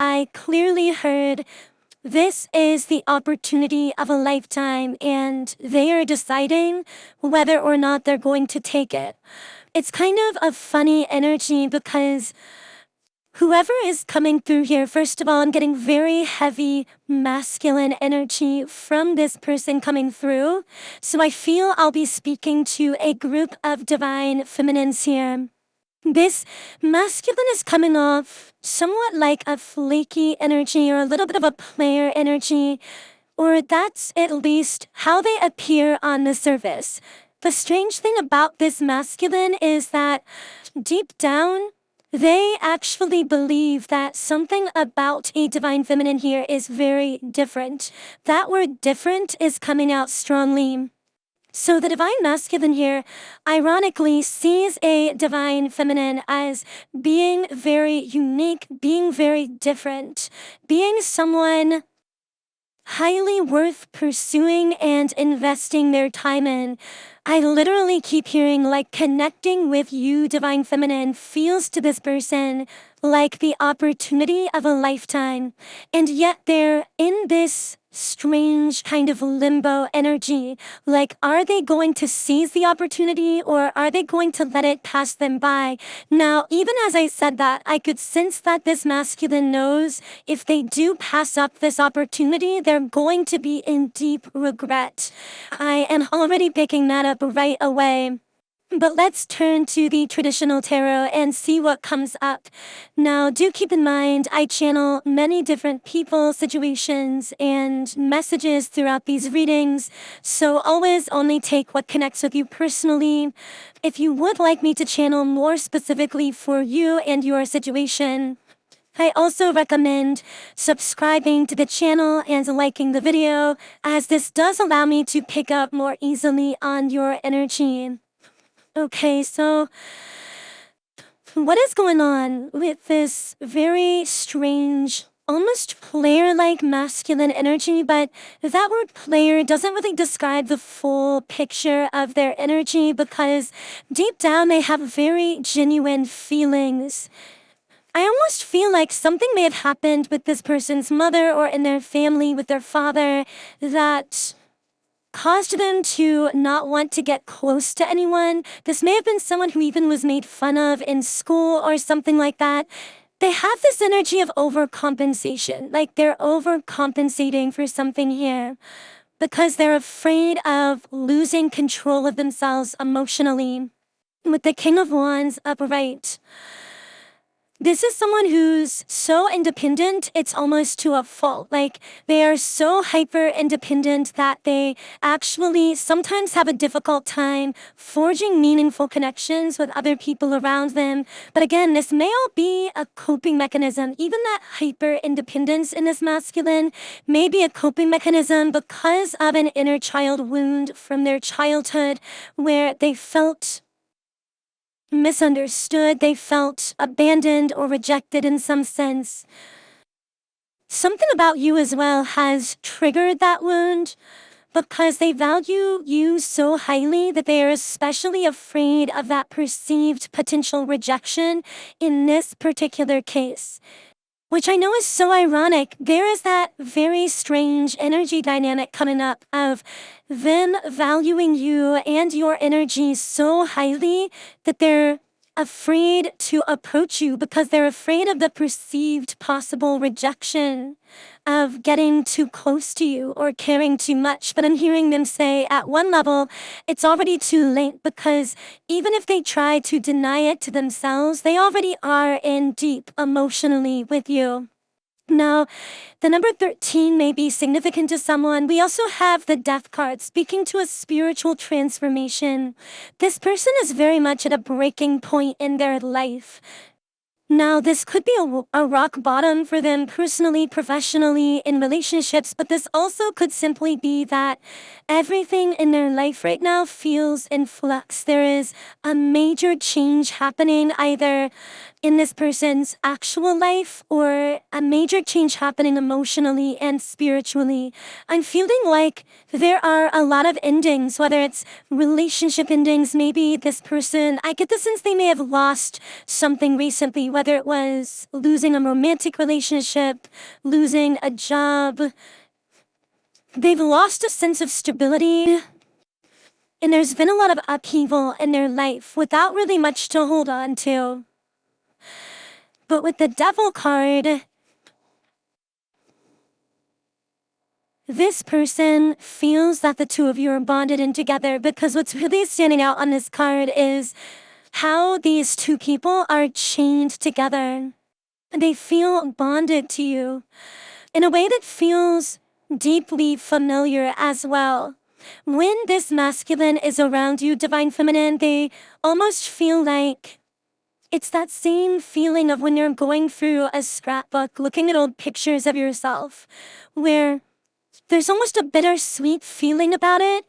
I clearly heard this is the opportunity of a lifetime, and they are deciding whether or not they're going to take it. It's kind of a funny energy because whoever is coming through here, first of all, I'm getting very heavy masculine energy from this person coming through. So I feel I'll be speaking to a group of divine feminines here. This masculine is coming off somewhat like a flaky energy or a little bit of a player energy, or that's at least how they appear on the surface. The strange thing about this masculine is that deep down, they actually believe that something about a divine feminine here is very different. That word different is coming out strongly. So the divine masculine here, ironically, sees a divine feminine as being very unique, being very different, being someone highly worth pursuing and investing their time in. I literally keep hearing like connecting with you, divine feminine, feels to this person like the opportunity of a lifetime. And yet they're in this strange kind of limbo energy. Like, are they going to seize the opportunity or are they going to let it pass them by? Now, even as I said that, I could sense that this masculine knows if they do pass up this opportunity, they're going to be in deep regret. I am already picking that up right away. But let's turn to the traditional tarot and see what comes up. Now, do keep in mind, I channel many different people, situations, and messages throughout these readings, so always only take what connects with you personally. If you would like me to channel more specifically for you and your situation, I also recommend subscribing to the channel and liking the video, as this does allow me to pick up more easily on your energy. Okay, so what is going on with this very strange, almost player-like masculine energy, but that word player doesn't really describe the full picture of their energy because deep down they have very genuine feelings. I almost feel like something may have happened with this person's mother or in their family with their father that caused them to not want to get close to anyone. This may have been someone who even was made fun of in school or something like that. They have this energy of overcompensation, like they're overcompensating for something here because they're afraid of losing control of themselves emotionally. With the King of Wands upright, this is someone who's so independent, it's almost to a fault. Like, they are so hyper independent that they actually sometimes have a difficult time forging meaningful connections with other people around them. But again, this may all be a coping mechanism. Even that hyper independence in this masculine may be a coping mechanism because of an inner child wound from their childhood where they felt misunderstood, they felt abandoned or rejected in some sense. Something about you as well has triggered that wound because they value you so highly that they are especially afraid of that perceived potential rejection in this particular case. Which I know is so ironic. There is that very strange energy dynamic coming up of them valuing you and your energy so highly that they're afraid to approach you because they're afraid of the perceived possible rejection of getting too close to you or caring too much. But I'm hearing them say at one level, it's already too late because even if they try to deny it to themselves, they already are in deep emotionally with you. Now, the number 13 may be significant to someone. We also have the Death card speaking to a spiritual transformation. This person is very much at a breaking point in their life. Now, this could be a rock bottom for them personally, professionally, in relationships, but this also could simply be that everything in their life right now feels in flux. There is a major change happening, either in this person's actual life or a major change happening emotionally and spiritually. I'm feeling like there are a lot of endings, whether it's relationship endings, maybe this person, I get the sense they may have lost something recently, whether it was losing a romantic relationship, losing a job. They've lost a sense of stability. And there's been a lot of upheaval in their life without really much to hold on to. But with the Devil card, this person feels that the two of you are bonded in together, because what's really standing out on this card is how these two people are chained together. They feel bonded to you in a way that feels deeply familiar as well. When this masculine is around you, Divine Feminine, they almost feel like it's that same feeling of when you're going through a scrapbook, looking at old pictures of yourself, where there's almost a bittersweet feeling about it.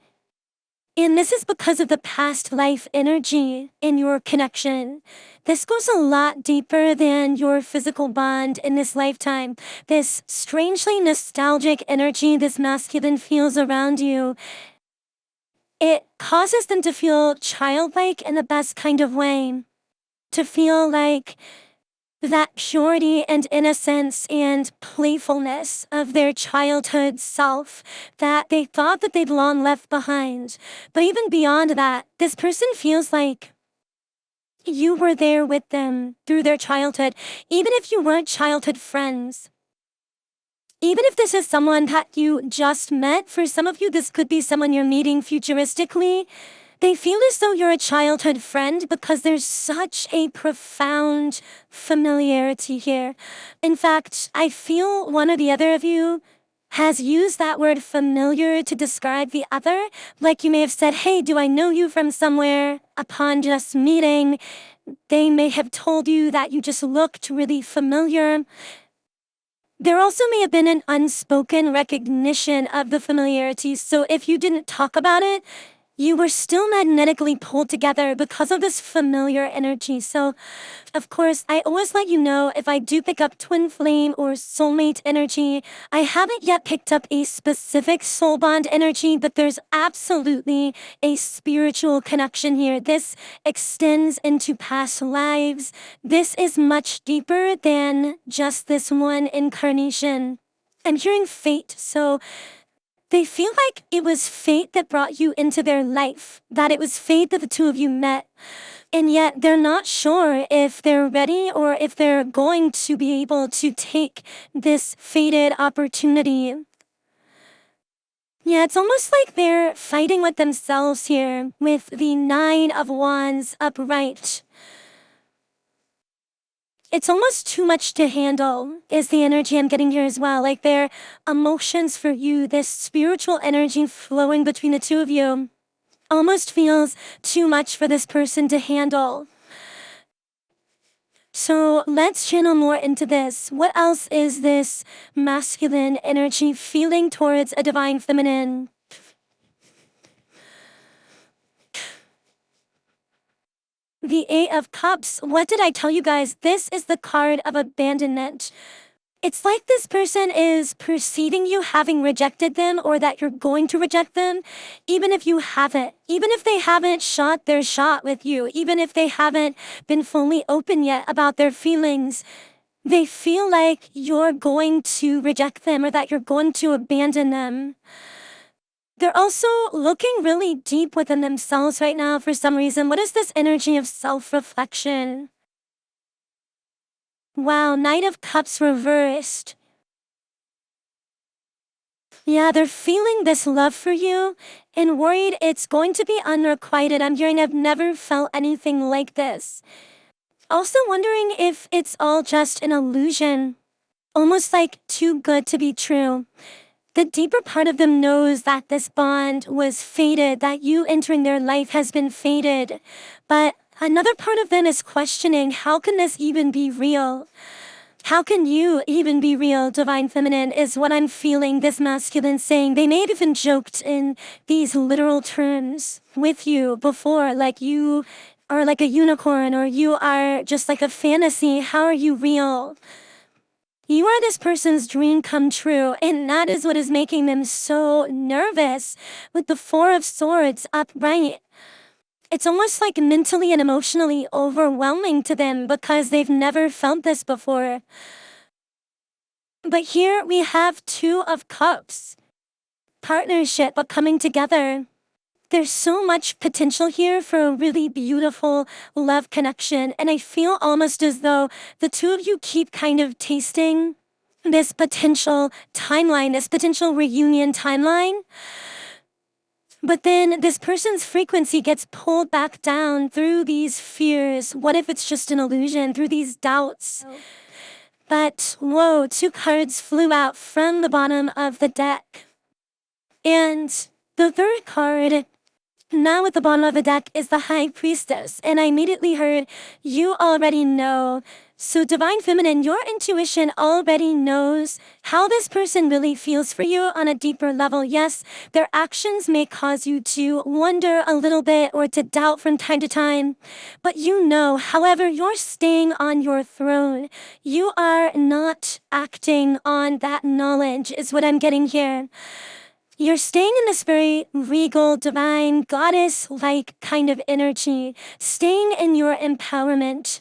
And this is because of the past life energy in your connection. This goes a lot deeper than your physical bond in this lifetime. This strangely nostalgic energy this masculine feels around you, it causes them to feel childlike in the best kind of way. To feel like that purity and innocence and playfulness of their childhood self that they thought that they'd long left behind. But even beyond that, this person feels like you were there with them through their childhood, even if you weren't childhood friends. Even if this is someone that you just met, for some of you this could be someone you're meeting futuristically. They feel as though you're a childhood friend because there's such a profound familiarity here. In fact, I feel one or the other of you has used that word familiar to describe the other. Like you may have said, hey, do I know you from somewhere? Upon just meeting, they may have told you that you just looked really familiar. There also may have been an unspoken recognition of the familiarity. So if you didn't talk about it, you were still magnetically pulled together because of this familiar energy. So, of course, I always let you know if I do pick up twin flame or soulmate energy. I haven't yet picked up a specific soul bond energy, but there's absolutely a spiritual connection here. This extends into past lives. This is much deeper than just this one incarnation. I'm hearing fate, so they feel like it was fate that brought you into their life, that it was fate that the two of you met. And yet they're not sure if they're ready or if they're going to be able to take this fated opportunity. Yeah, it's almost like they're fighting with themselves here with the 9 of Wands upright. It's almost too much to handle is the energy I'm getting here as well. Like their emotions for you, this spiritual energy flowing between the two of you almost feels too much for this person to handle. So let's channel more into this. What else is this masculine energy feeling towards a divine feminine? The 8 of Cups. What did I tell you guys? This is the card of abandonment. It's like this person is perceiving you having rejected them or that you're going to reject them, even if you haven't. Even if they haven't shot their shot with you, even if they haven't been fully open yet about their feelings, they feel like you're going to reject them or that you're going to abandon them. They're also looking really deep within themselves right now for some reason. What is this energy of self-reflection? Wow, Knight of Cups reversed. Yeah, they're feeling this love for you and worried it's going to be unrequited. I'm hearing I've never felt anything like this. Also wondering if it's all just an illusion. Almost like too good to be true. The deeper part of them knows that this bond was fated, that you entering their life has been fated. But another part of them is questioning, how can this even be real? How can you even be real, Divine Feminine, is what I'm feeling this masculine saying. They may have even joked in these literal terms with you before, like you are like a unicorn, or you are just like a fantasy. How are you real? You are this person's dream come true, and that is what is making them so nervous with the Four of Swords upright. It's almost like mentally and emotionally overwhelming to them because they've never felt this before. But here we have Two of Cups. Partnership, but coming together. There's so much potential here for a really beautiful love connection. And I feel almost as though the two of you keep kind of tasting this potential timeline, this potential reunion timeline. But then this person's frequency gets pulled back down through these fears. What if it's just an illusion? Through these doubts. But whoa, two cards flew out from the bottom of the deck. And the third card, now at the bottom of the deck, is the High Priestess. And I immediately heard, you already know. So Divine Feminine, your intuition already knows how this person really feels for you on a deeper level. Yes, their actions may cause you to wonder a little bit or to doubt from time to time. But you know, however, you're staying on your throne. You are not acting on that knowledge, is what I'm getting here. You're staying in this very regal, divine, goddess-like kind of energy, staying in your empowerment,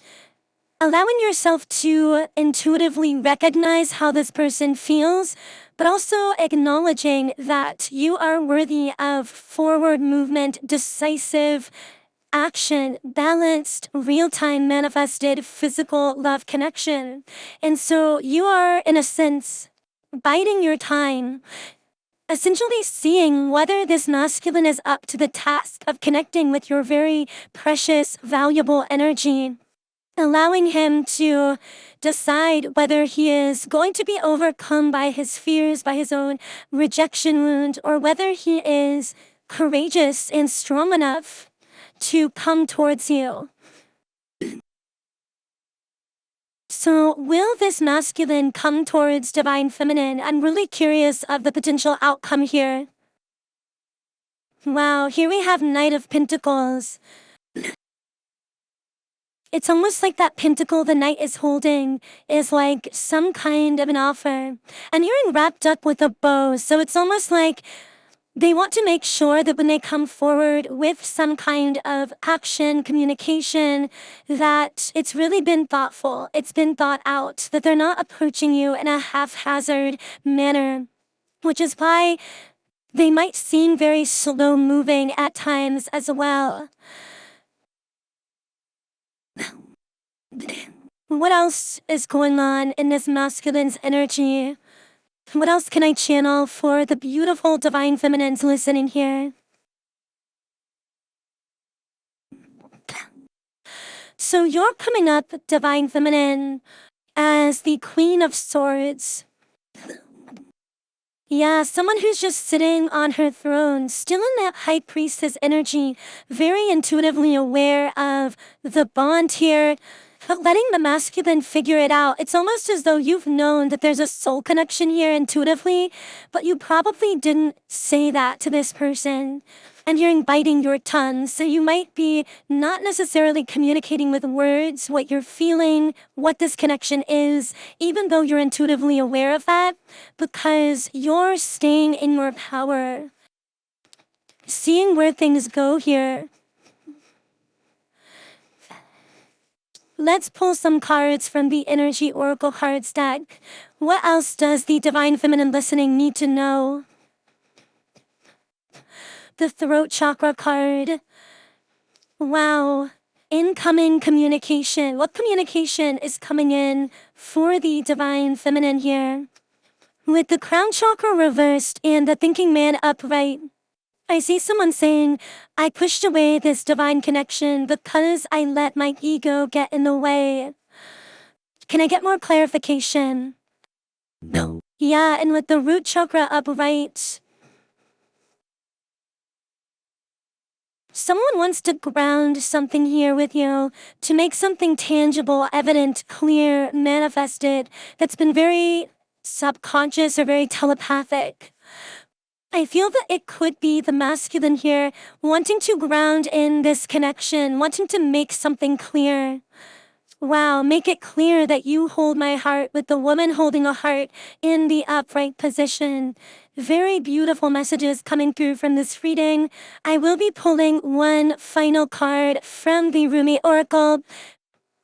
allowing yourself to intuitively recognize how this person feels, but also acknowledging that you are worthy of forward movement, decisive action, balanced, real-time manifested physical love connection. And so you are, in a sense, biding your time, essentially seeing whether this masculine is up to the task of connecting with your very precious, valuable energy, allowing him to decide whether he is going to be overcome by his fears, by his own rejection wound, or whether he is courageous and strong enough to come towards you. So will this masculine come towards Divine Feminine? I'm really curious of the potential outcome here. Wow, here we have Knight of Pentacles. It's almost like that pentacle the knight is holding is like some kind of an offer. I'm hearing wrapped up with a bow, so it's almost like they want to make sure that when they come forward with some kind of action, communication, that it's really been thoughtful, it's been thought out, that they're not approaching you in a haphazard manner, which is why they might seem very slow moving at times as well. What else is going on in this masculine's energy? What else can I channel for the beautiful Divine Feminines listening here? So you're coming up, Divine Feminine, as the Queen of Swords. Yeah, someone who's just sitting on her throne, still in that High Priestess energy, very intuitively aware of the bond here, but letting the masculine figure it out. It's almost as though you've known that there's a soul connection here intuitively, but you probably didn't say that to this person. And you're biting your tongue, so you might be not necessarily communicating with words what you're feeling, what this connection is, even though you're intuitively aware of that, because you're staying in your power. Seeing where things go here. Let's pull some cards from the Energy Oracle cards deck. What else does the Divine Feminine listening need to know? The Throat Chakra card. Wow. Incoming communication. What communication is coming in for the Divine Feminine here? With the Crown Chakra reversed and the Thinking Man upright, I see someone saying, I pushed away this divine connection because I let my ego get in the way. Can I get more clarification? No. Yeah, and with the Root Chakra upright, someone wants to ground something here with you, to make something tangible, evident, clear, manifested, that's been very subconscious or very telepathic. I feel that it could be the masculine here, wanting to ground in this connection, wanting to make something clear. Wow, make it clear that you hold my heart with the woman holding a heart in the upright position. Very beautiful messages coming through from this reading. I will be pulling one final card from the Rumi Oracle.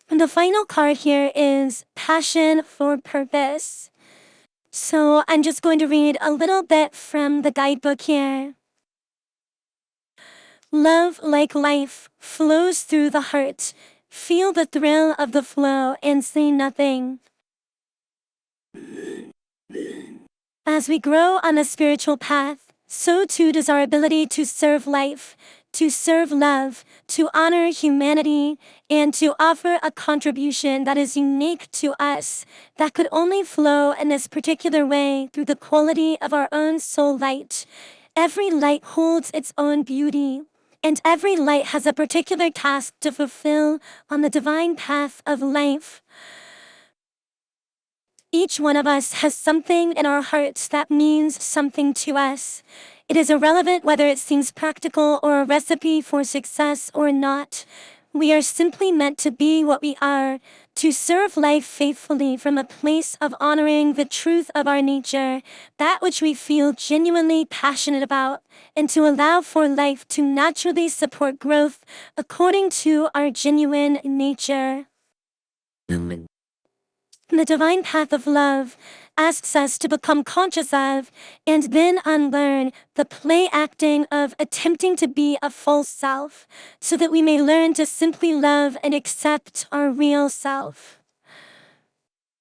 And the final card here is Passion for Purpose. So I'm just going to read a little bit from the guidebook here. Love, like life, flows through the heart. Feel the thrill of the flow and say nothing. As we grow on a spiritual path, so too does our ability to serve life, to serve love, to honor humanity, and to offer a contribution that is unique to us, that could only flow in this particular way through the quality of our own soul light. Every light holds its own beauty, and every light has a particular task to fulfill on the divine path of life. Each one of us has something in our hearts that means something to us. It is irrelevant whether it seems practical or a recipe for success or not. We are simply meant to be what we are, to serve life faithfully from a place of honoring the truth of our nature, that which we feel genuinely passionate about, and to allow for life to naturally support growth according to our genuine nature. The divine path of love asks us to become conscious of and then unlearn the play acting of attempting to be a false self, so that we may learn to simply love and accept our real self.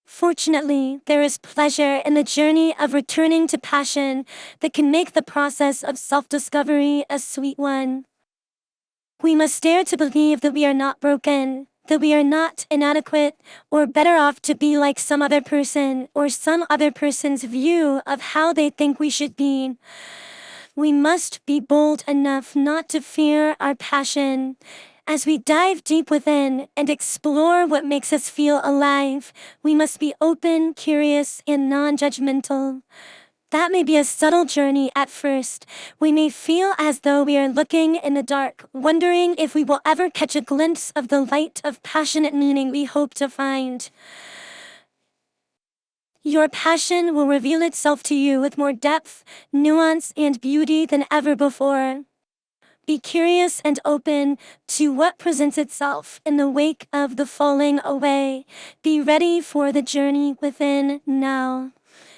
Fortunately, there is pleasure in the journey of returning to passion that can make the process of self-discovery a sweet one. We must dare to believe that we are not broken, that we are not inadequate, or better off to be like some other person or some other person's view of how they think we should be. We must be bold enough not to fear our passion. As we dive deep within and explore what makes us feel alive, we must be open, curious, and non-judgmental. That may be a subtle journey at first. We may feel as though we are looking in the dark, wondering if we will ever catch a glimpse of the light of passionate meaning we hope to find. Your passion will reveal itself to you with more depth, nuance, and beauty than ever before. Be curious and open to what presents itself in the wake of the falling away. Be ready for the journey within now.